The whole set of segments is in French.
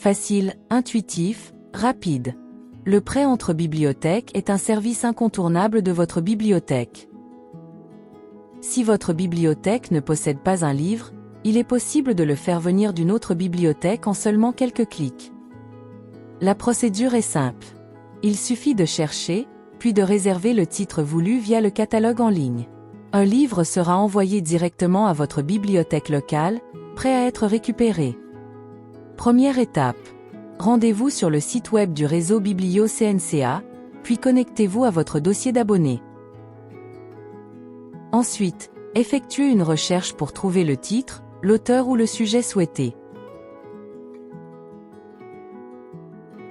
Facile, intuitif, rapide. Le prêt entre bibliothèques est un service incontournable de votre bibliothèque. Si votre bibliothèque ne possède pas un livre, il est possible de le faire venir d'une autre bibliothèque en seulement quelques clics. La procédure est simple. Il suffit de chercher, puis de réserver le titre voulu via le catalogue en ligne. Un livre sera envoyé directement à votre bibliothèque locale, prêt à être récupéré. Première étape. Rendez-vous sur le site web du réseau Biblio-CNCA, puis connectez-vous à votre dossier d'abonné. Ensuite, effectuez une recherche pour trouver le titre, l'auteur ou le sujet souhaité.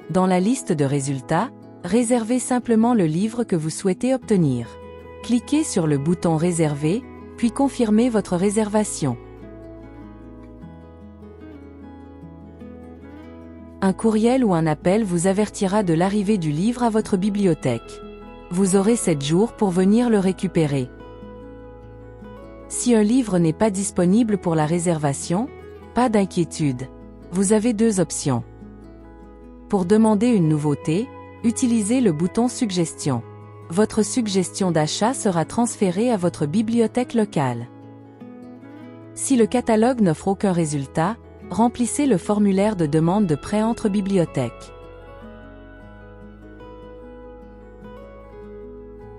Dans la liste de résultats, réservez simplement le livre que vous souhaitez obtenir. Cliquez sur le bouton Réserver, puis confirmez votre réservation. Un courriel ou un appel vous avertira de l'arrivée du livre à votre bibliothèque. Vous aurez 7 jours pour venir le récupérer. Si un livre n'est pas disponible pour la réservation, pas d'inquiétude. Vous avez 2 options. Pour demander une nouveauté, utilisez le bouton Suggestion. Votre suggestion d'achat sera transférée à votre bibliothèque locale. Si le catalogue n'offre aucun résultat, remplissez le formulaire de demande de prêt entre bibliothèques.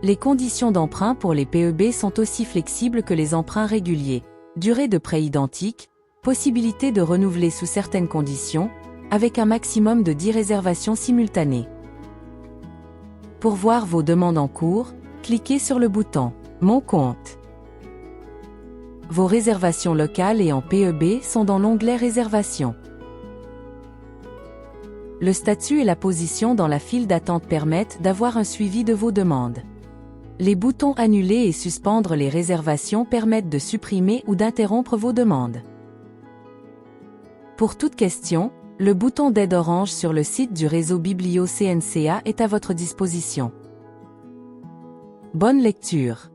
Les conditions d'emprunt pour les PEB sont aussi flexibles que les emprunts réguliers. Durée de prêt identique, possibilité de renouveler sous certaines conditions, avec un maximum de 10 réservations simultanées. Pour voir vos demandes en cours, cliquez sur le bouton « Mon compte ». Vos réservations locales et en PEB sont dans l'onglet « Réservations ». Le statut et la position dans la file d'attente permettent d'avoir un suivi de vos demandes. Les boutons « Annuler » et « Suspendre les réservations » permettent de supprimer ou d'interrompre vos demandes. Pour toute question, le bouton d'aide orange sur le site du réseau Biblio-CNCA est à votre disposition. Bonne lecture!